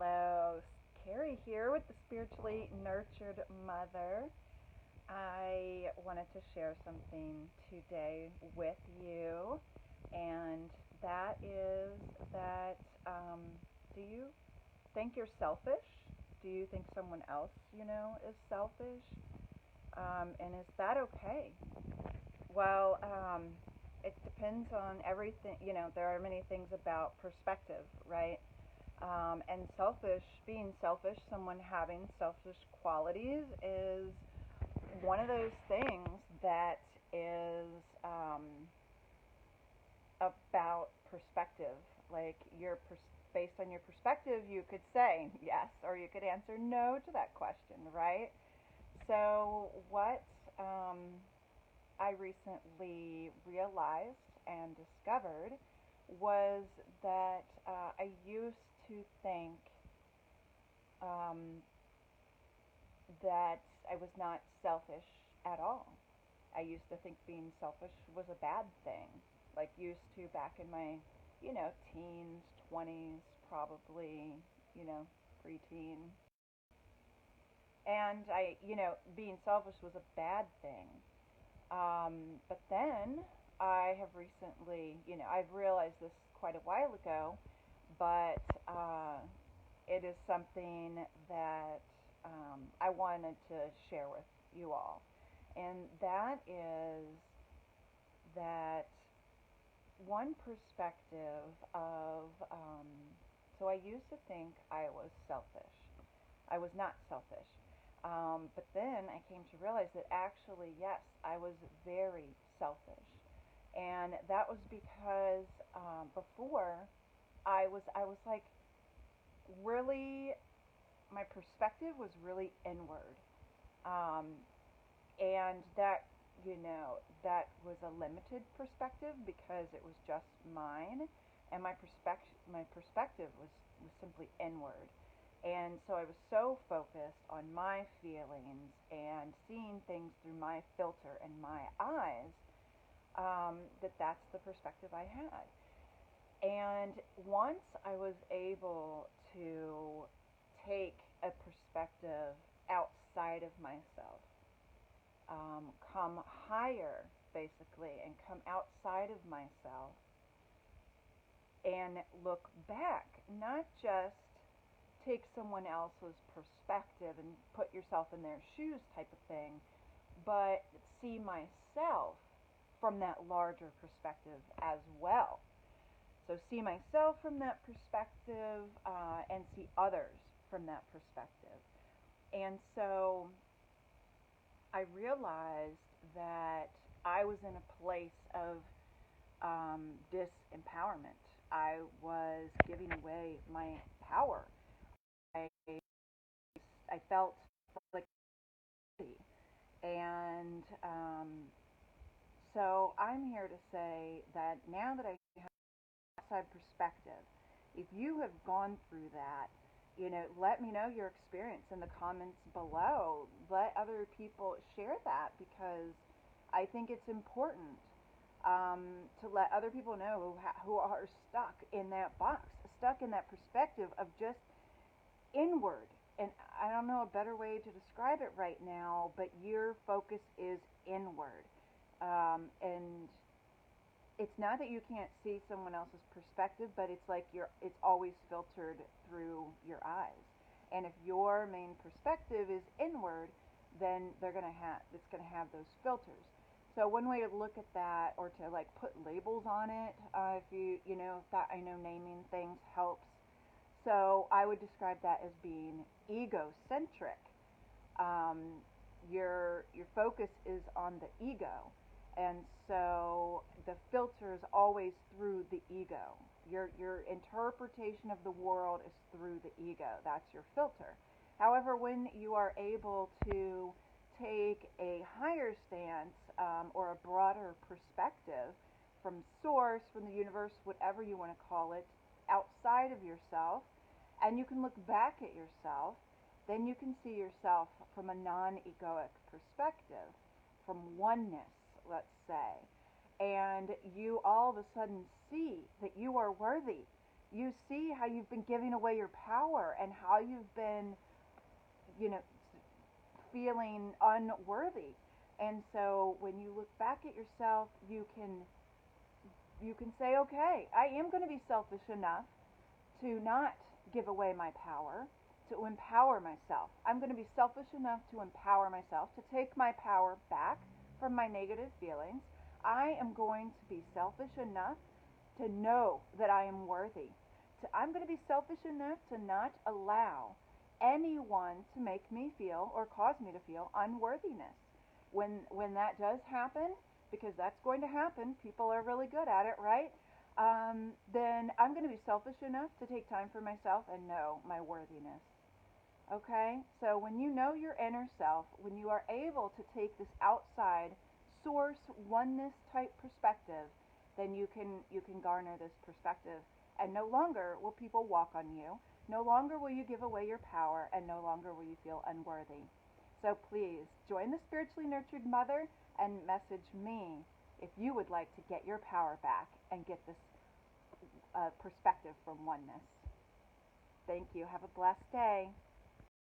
Hello, Carrie here with the Spiritually Nurtured Mother. I wanted to share something today with you, and that is that do you think you're selfish? Do you think someone else, is selfish? And is that okay? Well, it depends on everything. There are many things about perspective, right? And being selfish, someone having selfish qualities is one of those things that is about perspective. Like based on your perspective, you could say yes, or you could answer no to that question, right? So, what I recently realized and discovered was that I used to think um, that I was not selfish at all. I used to think being selfish was a bad thing. Like, used to back in my, teens, 20s, probably, you know, preteen. And being selfish was a bad thing. But then I have recently, I've realized this quite a while ago, but it is something that I wanted to share with you all. And that is that one perspective of, so I used to think I was selfish. I was not selfish. But then I came to realize that actually, yes, I was very selfish. And that was because before I was like really, my perspective was really inward. Um, and that was a limited perspective because it was just mine, and my perspective was simply inward. And so I was so focused on my feelings and seeing things through my filter and my eyes, that's the perspective I had. And once I was able to take a perspective outside of myself, come higher, basically, and come outside of myself and look back, not just take someone else's perspective and put yourself in their shoes type of thing, but see myself from that larger perspective as well. So see myself from that perspective and see others from that perspective. And so I realized that I was in a place of disempowerment. I was giving away my power. I, I felt like, and so I'm here to say that now that I have outside perspective, if you have gone through that, let me know your experience in the comments below. Let other people share that because I think it's important to let other people know who are stuck in that box, stuck in that perspective of just inward. And I don't know a better way to describe it right now, but your focus is inward. And it's not that you can't see someone else's perspective, but it's like it's always filtered through your eyes. And if your main perspective is inward, then it's gonna have those filters. So one way to look at that, or to like put labels on it, if that, I know naming things helps. So I would describe that as being egocentric. Um, your focus is on the ego, and so the filter is always through the ego. Your interpretation of the world is through the ego. That's your filter. However, when you are able to take a higher stance, or a broader perspective from source, from the universe, whatever you want to call it, outside of yourself, and you can look back at yourself, then you can see yourself from a non-egoic perspective, from oneness, let's say. And you all of a sudden see that you are worthy, you see how you've been giving away your power and how you've been, you know, feeling unworthy. And so when you look back at yourself, you can say, okay, I am going to be selfish enough to not give away my power, to empower myself. I'm going to be selfish enough to empower myself, to take my power back from my negative feelings. I am going to be selfish enough to know that I am worthy. I'm going to be selfish enough to not allow anyone to make me feel or cause me to feel unworthiness. When that does happen, because that's going to happen, people are really good at it, right? Then I'm going to be selfish enough to take time for myself and know my worthiness. Okay? So when you know your inner self, when you are able to take this outside source oneness type perspective, then you can garner this perspective, and no longer will people walk on you. No longer will you give away your power, and no longer will you feel unworthy. So please join the Spiritually Nurtured Mother and message me if you would like to get your power back and get this perspective from oneness. Thank you. Have a blessed day.